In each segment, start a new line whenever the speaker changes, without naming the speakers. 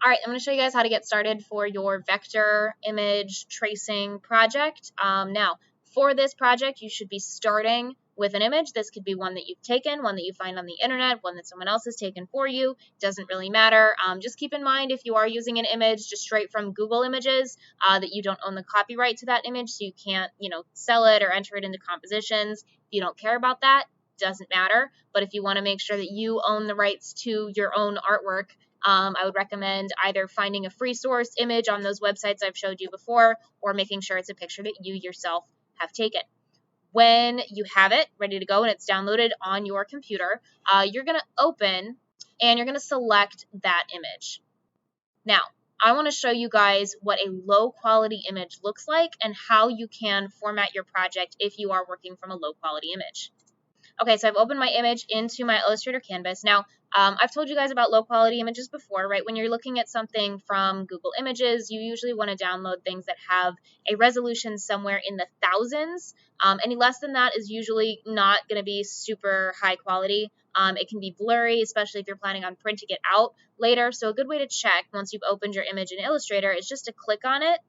All right, I'm going to show you guys how to get started for your vector image tracing project. Now, for this project, you should be starting with an image. This could be one that you've taken, one that you find on the internet, one that someone else has taken for you. Doesn't really matter. Just keep in mind if you are using an image just straight from Google Images, that you don't own the copyright to that image, so you can't, sell it or enter it into compositions. If you don't care about that, doesn't matter. But if you want to make sure that you own the rights to your own artwork, I would recommend either finding a free source image on those websites I've showed you before, or making sure it's a picture that you yourself have taken. When you have it ready to go and it's downloaded on your computer, you're going to open and you're going to select that image. Now, I want to show you guys what a low quality image looks like and how you can format your project if you are working from a low quality image. Okay, so I've opened my image into my Illustrator canvas. Now, I've told you guys about low quality images before, right? When you're looking at something from Google Images, you usually want to download things that have a resolution somewhere in the thousands. Any less than that is usually not going to be super high quality. It can be blurry, especially if you're planning on printing it out later. So a good way to check once you've opened your image in Illustrator is just to click on it.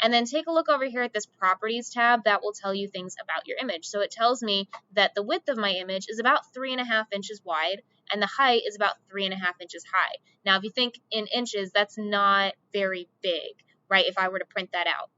And then take a look over here at this properties tab. That will tell you things about your image. So it tells me that the width of my image is about 3.5 inches wide and the height is about 3.5 inches high. Now, if you think in inches, that's not very big, right? If I were to print that out.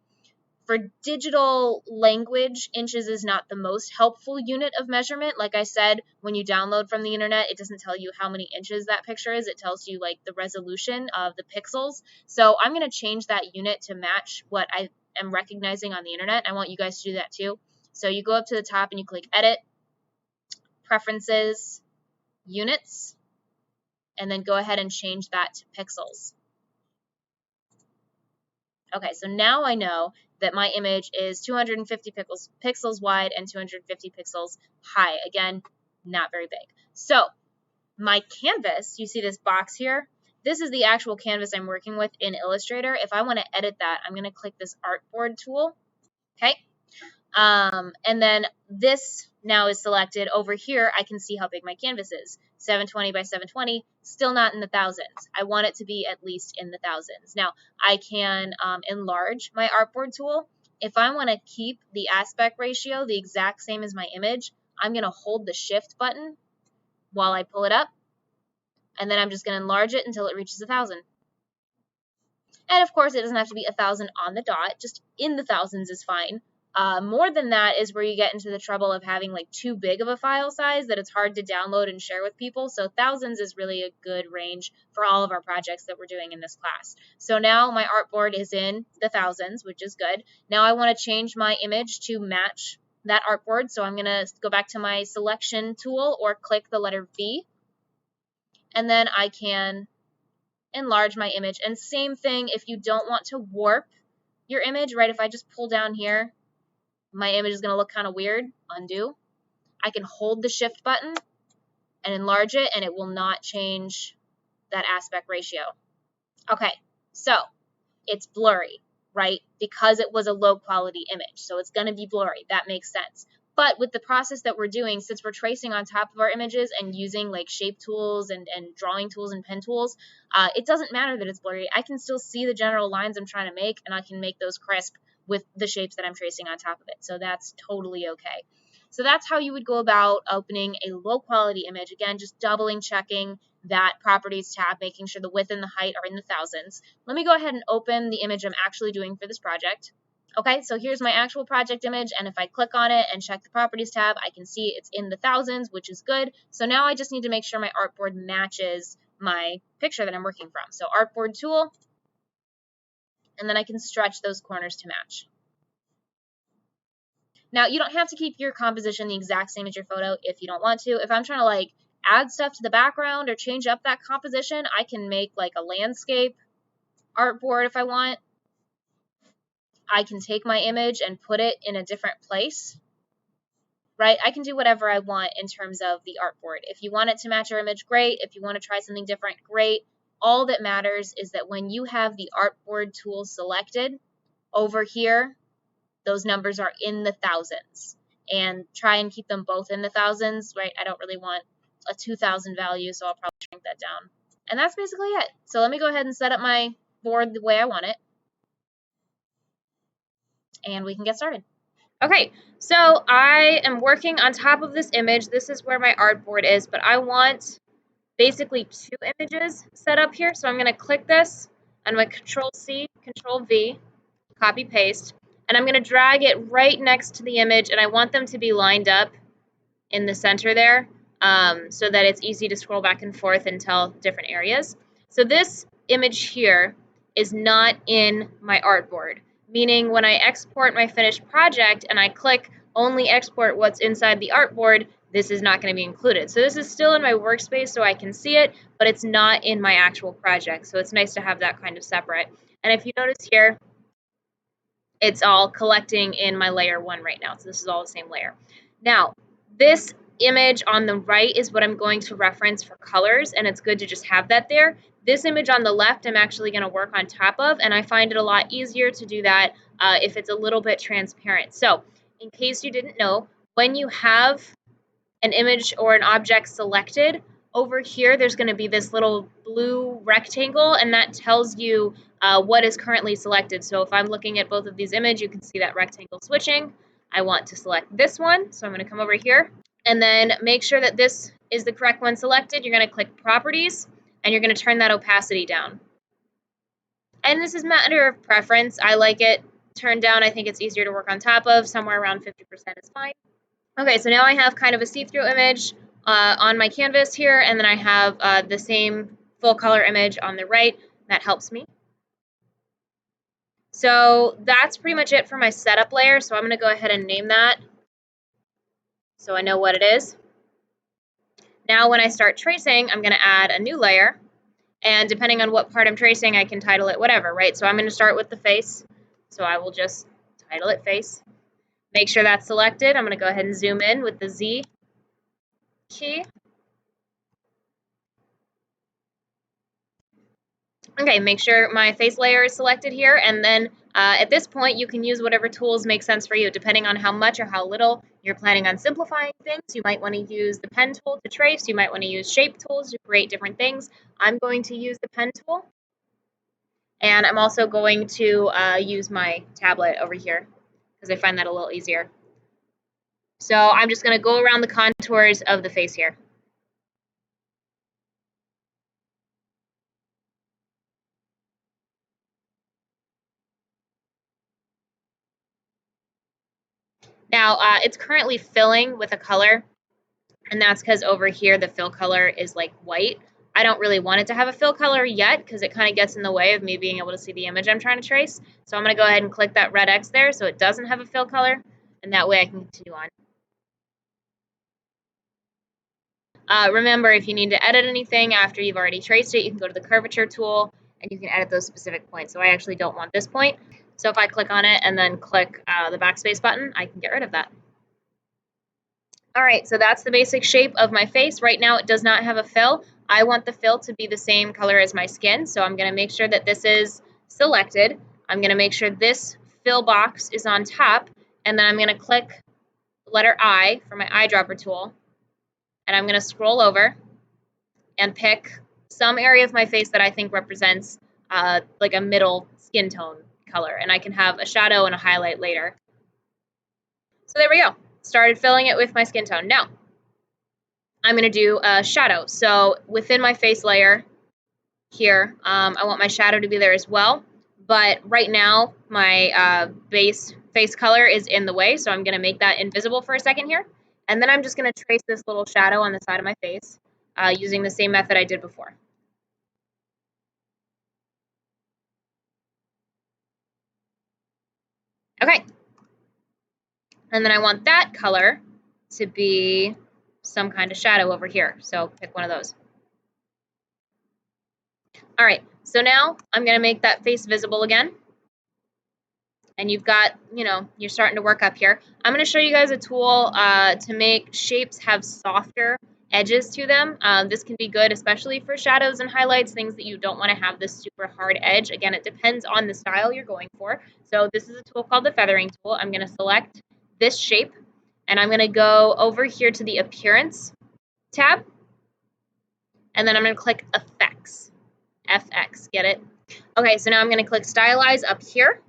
For digital language, inches is not the most helpful unit of measurement. Like I said, when you download from the internet, it doesn't tell you how many inches that picture is. It tells you like the resolution of the pixels. So I'm going to change that unit to match what I am recognizing on the internet. I want you guys to do that too. So you go up to the top and you click Edit, Preferences, Units, and then go ahead and change that to pixels. Okay, so now I know that my image is 250 pixels wide and 250 pixels high. Again, not very big. So my canvas, you see this box here? This is the actual canvas I'm working with in Illustrator. If I want to edit that, I'm going to click this artboard tool. Okay. And then this now is selected. Over here, I can see how big my canvas is. 720 by 720, still not in the thousands. I want it to be at least in the thousands. Now, I can enlarge my artboard tool. If I want to keep the aspect ratio the exact same as my image, I'm going to hold the Shift button while I pull it up. And then I'm just going to enlarge it until it reaches 1,000. And of course, it doesn't have to be 1,000 on the dot. Just in the thousands is fine. More than that is where you get into the trouble of having like too big of a file size that it's hard to download and share with people. So thousands is really a good range for all of our projects that we're doing in this class. So now my artboard is in the thousands, which is good. Now I want to change my image to match that artboard. So I'm going to go back to my selection tool or click the letter V. And then I can enlarge my image. And same thing if you don't want to warp your image, right? If I just pull down here, my image is going to look kind of weird. Undo. I can hold the Shift button and enlarge it, and it will not change that aspect ratio. Okay, so it's blurry, right? Because it was a low quality image. So it's going to be blurry. That makes sense. But with the process that we're doing, since we're tracing on top of our images and using like shape tools and drawing tools and pen tools, it doesn't matter that it's blurry. I can still see the general lines I'm trying to make, and I can make those crisp with the shapes that I'm tracing on top of it. So that's totally okay. So that's how you would go about opening a low quality image. Again, just doubling checking that properties tab, making sure the width and the height are in the thousands. Let me go ahead and open the image I'm actually doing for this project. Okay, so here's my actual project image, and if I click on it and check the properties tab, I can see it's in the thousands, which is good. So now I just need to make sure my artboard matches my picture that I'm working from. So artboard tool, and then I can stretch those corners to match. Now, you don't have to keep your composition the exact same as your photo if you don't want to. If I'm trying to like add stuff to the background or change up that composition, I can make like a landscape artboard if I want. I can take my image and put it in a different place, right? I can do whatever I want in terms of the artboard. If you want it to match your image, great. If you want to try something different, great. All that matters is that when you have the artboard tool selected over here, those numbers are in the thousands, and try and keep them both in the thousands, right? I don't really want a 2,000 value, so I'll probably shrink that down. And that's basically it. So let me go ahead and set up my board the way I want it, and we can get started. Okay, so I am working on top of this image. This is where my artboard is, but I want basically 2 images set up here. So I'm going to click this, and I'm going to Control C, Control V, copy paste, and I'm going to drag it right next to the image, and I want them to be lined up in the center there, so that it's easy to scroll back and forth and tell different areas. So this image here is not in my artboard, meaning when I export my finished project and I click only export what's inside the artboard, this is not going to be included. So this is still in my workspace so I can see it, but it's not in my actual project. So it's nice to have that kind of separate. And if you notice here, it's all collecting in my layer 1 right now. So this is all the same layer. Now, this image on the right is what I'm going to reference for colors, and it's good to just have that there. This image on the left I'm actually going to work on top of, and I find it a lot easier to do that if it's a little bit transparent. So, in case you didn't know, when you have an image or an object selected, over here there's going to be this little blue rectangle, and that tells you what is currently selected. So if I'm looking at both of these images, you can see that rectangle switching. I want to select this one, so I'm going to come over here and then make sure that this is the correct one selected. You're going to click Properties, and you're going to turn that opacity down. And this is a matter of preference. I like it turned down. I think it's easier to work on top of. Somewhere around 50% is fine. Okay, so now I have kind of a see-through image on my canvas here, and then I have the same full color image on the right. That helps me. So that's pretty much it for my setup layer. So I'm going to go ahead and name that so I know what it is. Now when I start tracing, I'm going to add a new layer. And depending on what part I'm tracing, I can title it whatever, right? So I'm going to start with the face. So I will just title it face. Make sure that's selected. I'm going to go ahead and zoom in with the Z key. Okay, make sure my face layer is selected here, and then at this point you can use whatever tools make sense for you, depending on how much or how little you're planning on simplifying things. You might want to use the pen tool to trace, you might want to use shape tools to create different things. I'm going to use the pen tool, and I'm also going to use my tablet over here, because I find that a little easier. So I'm just going to go around the contours of the face here. Now, it's currently filling with a color, and that's because over here the fill color is like white. I don't really want it to have a fill color yet because it kind of gets in the way of me being able to see the image I'm trying to trace. So I'm going to go ahead and click that red X there so it doesn't have a fill color, and that way I can continue on. Remember, if you need to edit anything after you've already traced it, you can go to the curvature tool and you can edit those specific points. So I actually don't want this point. So if I click on it and then click the backspace button, I can get rid of that. All right, so that's the basic shape of my face. Right now it does not have a fill. I want the fill to be the same color as my skin, so I'm going to make sure that this is selected. I'm going to make sure this fill box is on top, and then I'm going to click the letter I for my eyedropper tool, and I'm going to scroll over and pick some area of my face that I think represents like a middle skin tone color, and I can have a shadow and a highlight later. So there we go. Started filling it with my skin tone. Now, I'm going to do a shadow. So within my face layer here, I want my shadow to be there as well. But right now, my base face color is in the way, so I'm going to make that invisible for a second here. And then I'm just going to trace this little shadow on the side of my face using the same method I did before. Okay. And then I want that color to be some kind of shadow over here. So pick one of those. All right, so now I'm going to make that face visible again. And you've got, you're starting to work up here. I'm going to show you guys a tool to make shapes have softer edges to them. This can be good, especially for shadows and highlights, things that you don't want to have this super hard edge. Again, it depends on the style you're going for. So this is a tool called the feathering tool. I'm going to select this shape, and I'm going to go over here to the Appearance tab. and then I'm going to click Effects. FX, get it? Okay, so now I'm going to click Stylize up here,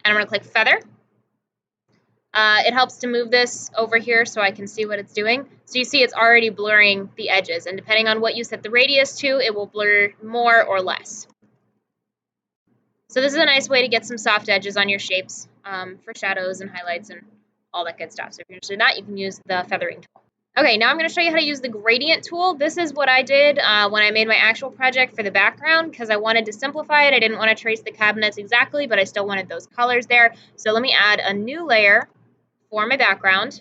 and I'm going to click Feather. It helps to move this over here so I can see what it's doing. So you see it's already blurring the edges, and depending on what you set the radius to, it will blur more or less. So this is a nice way to get some soft edges on your shapes for shadows and highlights and all that good stuff. So if you're interested in that, you can use the feathering tool. Okay, now I'm going to show you how to use the gradient tool. This is what I did when I made my actual project for the background because I wanted to simplify it. I didn't want to trace the cabinets exactly, but I still wanted those colors there. So let me add a new layer for my background.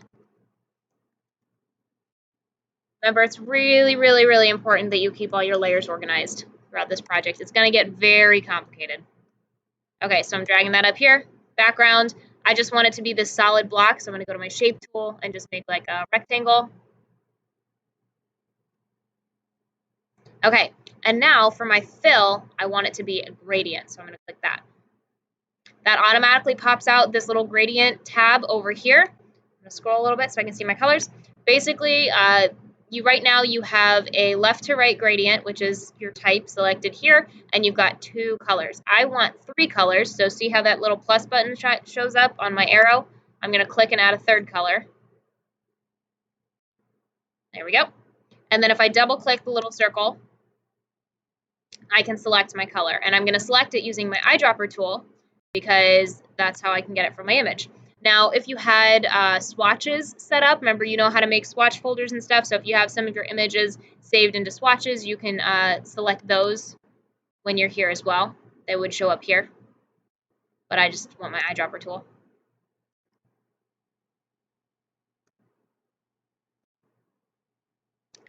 Remember, it's really, really, really important that you keep all your layers organized throughout this project. It's going to get very complicated. Okay, so I'm dragging that up here. Background, I just want it to be this solid block, so I'm going to go to my shape tool and just make like a rectangle. Okay, and now for my fill, I want it to be a gradient, so I'm going to click that. That automatically pops out this little gradient tab over here. I'm going to scroll a little bit so I can see my colors. Basically, right now you have a left to right gradient, which is your type selected here, and you've got 2 colors. I want 3 colors, so see how that little plus button shows up on my arrow? I'm going to click and add a 3rd color. There we go. And then if I double click the little circle, I can select my color, and I'm going to select it using my eyedropper tool because that's how I can get it from my image. Now, if you had swatches set up, remember you know how to make swatch folders and stuff, so if you have some of your images saved into swatches, you can select those when you're here as well. They would show up here, but I just want my eyedropper tool.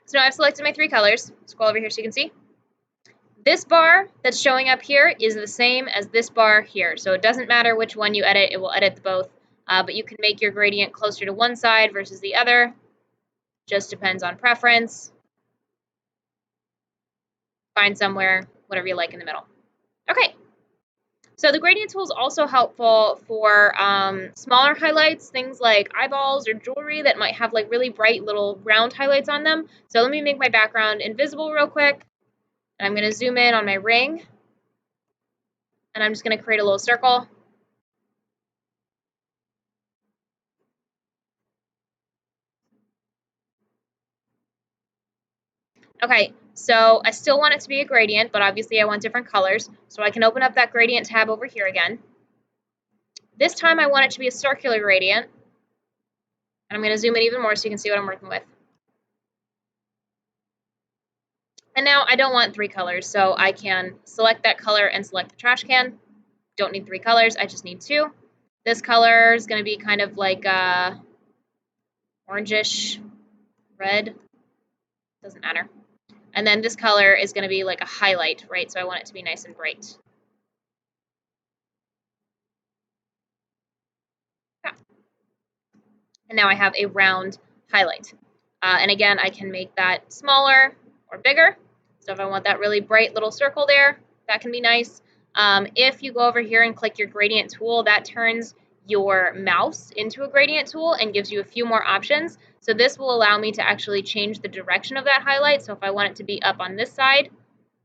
So now I've selected my 3 colors. Scroll over here so you can see. This bar that's showing up here is the same as this bar here, so it doesn't matter which one you edit, it will edit both, but you can make your gradient closer to one side versus the other. Just depends on preference. Find somewhere, whatever you like in the middle. Okay, so the gradient tool is also helpful for smaller highlights, things like eyeballs or jewelry that might have like really bright little round highlights on them. So let me make my background invisible real quick. And I'm going to zoom in on my ring, and I'm just going to create a little circle. Okay, so I still want it to be a gradient, but obviously I want different colors. So I can open up that gradient tab over here again. This time I want it to be a circular gradient. And I'm going to zoom in even more so you can see what I'm working with. And now I don't want 3 colors, so I can select that color and select the trash can. Don't need 3 colors, I just need 2. This color is going to be kind of like orangish red. Doesn't matter. And then this color is going to be like a highlight, right? So I want it to be nice and bright. Yeah. And now I have a round highlight. And again, I can make that smaller or bigger. So if I want that really bright little circle there, that can be nice. If you go over here and click your gradient tool, that turns your mouse into a gradient tool and gives you a few more options. So this will allow me to actually change the direction of that highlight. So if I want it to be up on this side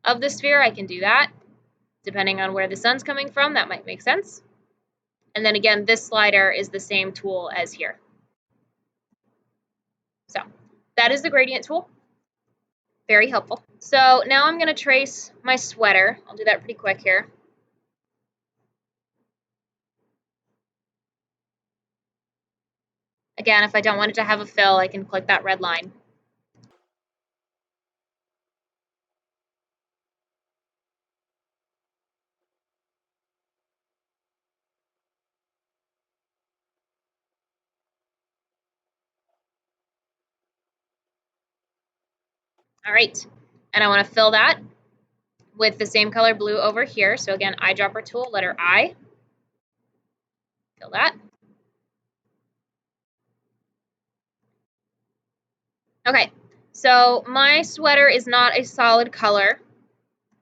of the sphere, I can do that. Depending on where the sun's coming from, that might make sense. And then again, this slider is the same tool as here. So that is the gradient tool. Very helpful. So now I'm going to trace my sweater. I'll do that pretty quick here. Again, if I don't want it to have a fill, I can click that red line. All right, and I want to fill that with the same color blue over here. So again, eyedropper tool, letter I. Fill that. Okay, so my sweater is not a solid color.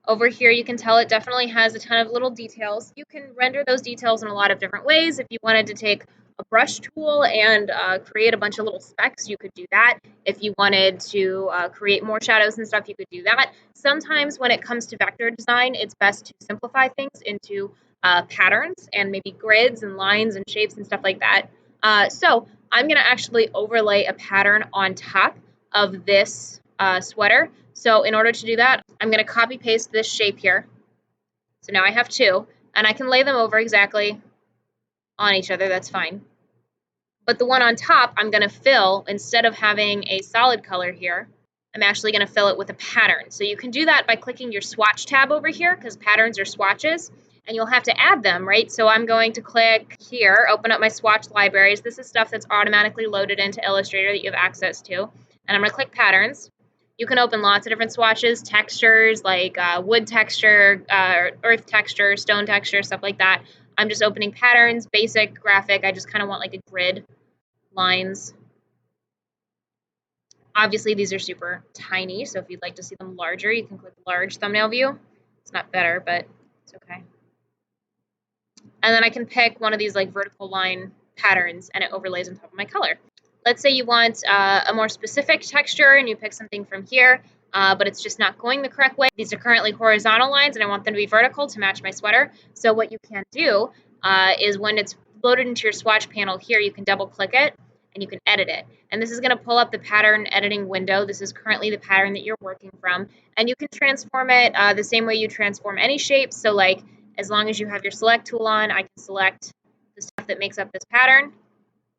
Over here, you can tell it definitely has a ton of little details. You can render those details in a lot of different ways. If you wanted to take a brush tool and create a bunch of little specks, you could do that. If you wanted to create more shadows and stuff, you could do that. Sometimes when it comes to vector design, it's best to simplify things into patterns and maybe grids and lines and shapes and stuff like that. So I'm going to actually overlay a pattern on top of this sweater. So in order to do that, I'm going to copy paste this shape here. So now I have two, and I can lay them over exactly on each other, that's fine. But the one on top, I'm going to fill, instead of having a solid color here, I'm actually going to fill it with a pattern. So you can do that by clicking your swatch tab over here, because patterns are swatches, and you'll have to add them, right? So I'm going to click here, open up my swatch libraries. This is stuff that's automatically loaded into Illustrator that you have access to. And I'm going to click patterns. You can open lots of different swatches, textures like wood texture, earth texture, stone texture, stuff like that. I'm just opening patterns, basic, graphic. I just kind of want like a grid, lines. Obviously, these are super tiny, so if you'd like to see them larger, you can click large thumbnail view. It's not better, but it's okay. And then I can pick one of these like vertical line patterns, and it overlays on top of my color. Let's say you want a more specific texture, and you pick something from here, but it's just not going the correct way. These are currently horizontal lines, and I want them to be vertical to match my sweater. So what you can do is when it's loaded into your swatch panel here, you can double click it, and you can edit it. And this is going to pull up the pattern editing window. This is currently the pattern that you're working from. And you can transform it the same way you transform any shape. So like, as long as you have your select tool on, I can select the stuff that makes up this pattern.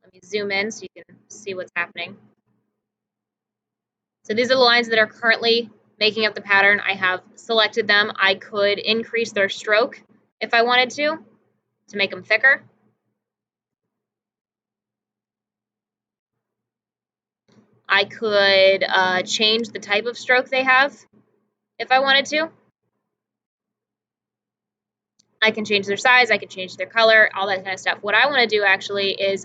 Let me zoom in so you can see what's happening. So these are the lines that are currently making up the pattern. I have selected them. I could increase their stroke if I wanted to make them thicker. I could change the type of stroke they have if I wanted to. I can change their size, I can change their color, all that kind of stuff. What I want to do actually is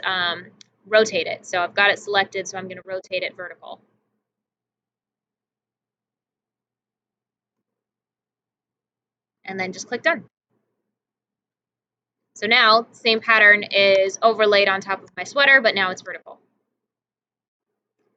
rotate it. So I've got it selected, so I'm going to rotate it vertical. And then just click done. So now, same pattern is overlaid on top of my sweater, but now it's vertical.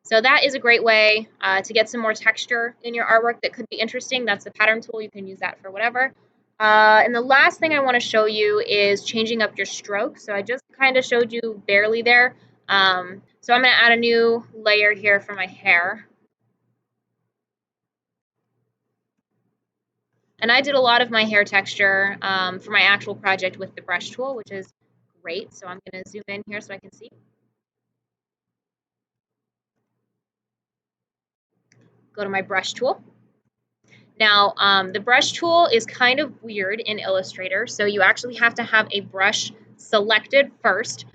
So that is a great way to get some more texture in your artwork that could be interesting. That's the pattern tool. You can use that for whatever. And the last thing I want to show you is changing up your stroke. So I just kind of showed you barely there. So I'm going to add a new layer here for my hair. And I did a lot of my hair texture for my actual project with the brush tool, which is great. So I'm going to zoom in here so I can see. Go to my brush tool. Now, the brush tool is kind of weird in Illustrator, so you actually have to have a brush selected first,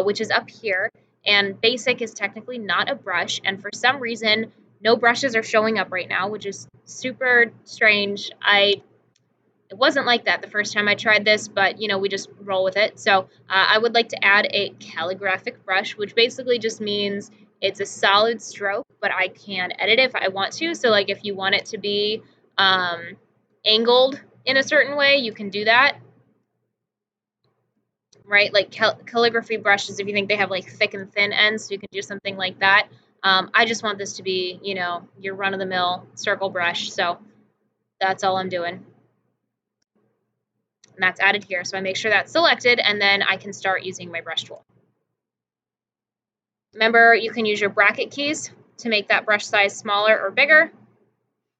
which is up here, and basic is technically not a brush, and for some reason, no brushes are showing up right now, which is super strange. It wasn't like that the first time I tried this, but you know, we just roll with it. So I would like to add a calligraphic brush, which basically just means it's a solid stroke, but I can edit it if I want to. So like if you want it to be angled in a certain way, you can do that. Right, like calligraphy brushes, if you think they have like thick and thin ends, so you can do something like that. I just want this to be, you know, your run-of-the-mill circle brush, so that's all I'm doing. And that's added here. So I make sure that's selected, and then I can start using my brush tool. Remember, you can use your bracket keys to make that brush size smaller or bigger.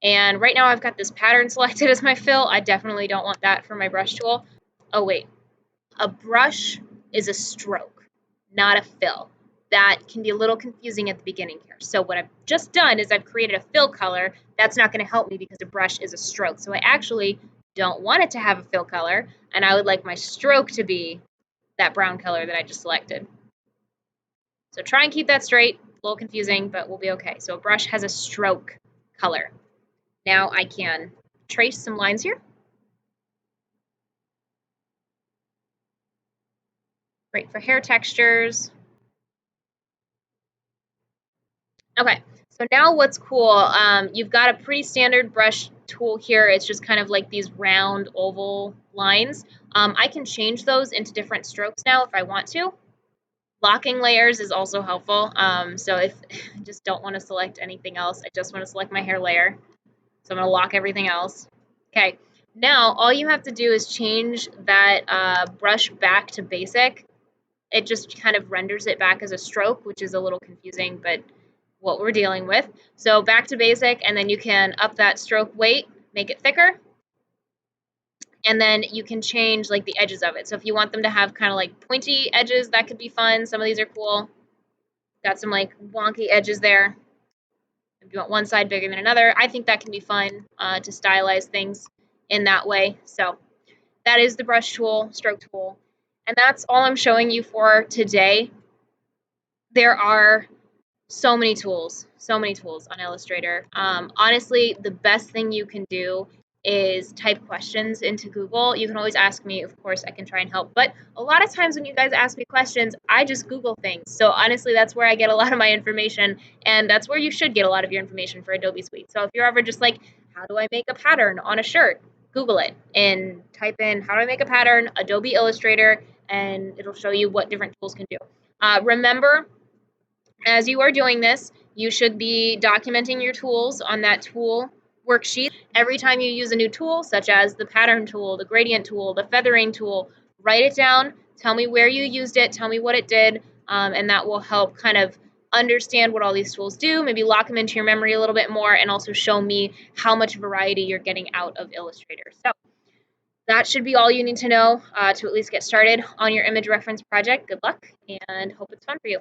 And right now I've got this pattern selected as my fill. I definitely don't want that for my brush tool. Oh, wait. A brush is a stroke, not a fill. That can be a little confusing at the beginning here. So what I've just done is I've created a fill color. That's not going to help me because a brush is a stroke. So I actually don't want it to have a fill color, and I would like my stroke to be that brown color that I just selected. So try and keep that straight. A little confusing, but we'll be okay. So a brush has a stroke color. Now I can trace some lines here. Great for hair textures. Okay, so now what's cool, you've got a pretty standard brush tool here. It's just kind of like these round oval lines. I can change those into different strokes now if I want to. Locking layers is also helpful. So if I just don't want to select anything else, I just want to select my hair layer. So I'm going to lock everything else. Okay, now all you have to do is change that brush back to basic. It just kind of renders it back as a stroke, which is a little confusing, but what we're dealing with. So back to basic, and then you can up that stroke weight, make it thicker, and then you can change like the edges of it. So if you want them to have kind of like pointy edges, that could be fun. Some of these are cool. Got some like wonky edges there. If you want one side bigger than another, I think that can be fun to stylize things in that way. So that is the brush tool, stroke tool. And that's all I'm showing you for today. There are so many tools on Illustrator. Honestly, the best thing you can do is type questions into Google. You can always ask me, of course, I can try and help. But a lot of times when you guys ask me questions, I just Google things. So honestly, that's where I get a lot of my information, and that's where you should get a lot of your information for Adobe Suite. So if you're ever just like, how do I make a pattern on a shirt? Google it and type in how do I make a pattern, Adobe Illustrator, and it'll show you what different tools can do. Remember, as you are doing this, you should be documenting your tools on that tool worksheet. Every time you use a new tool, such as the pattern tool, the gradient tool, the feathering tool, write it down, tell me where you used it, tell me what it did, and that will help kind of understand what all these tools do, maybe lock them into your memory a little bit more, and also show me how much variety you're getting out of Illustrator. So that should be all you need to know to at least get started on your image reference project. Good luck, and hope it's fun for you.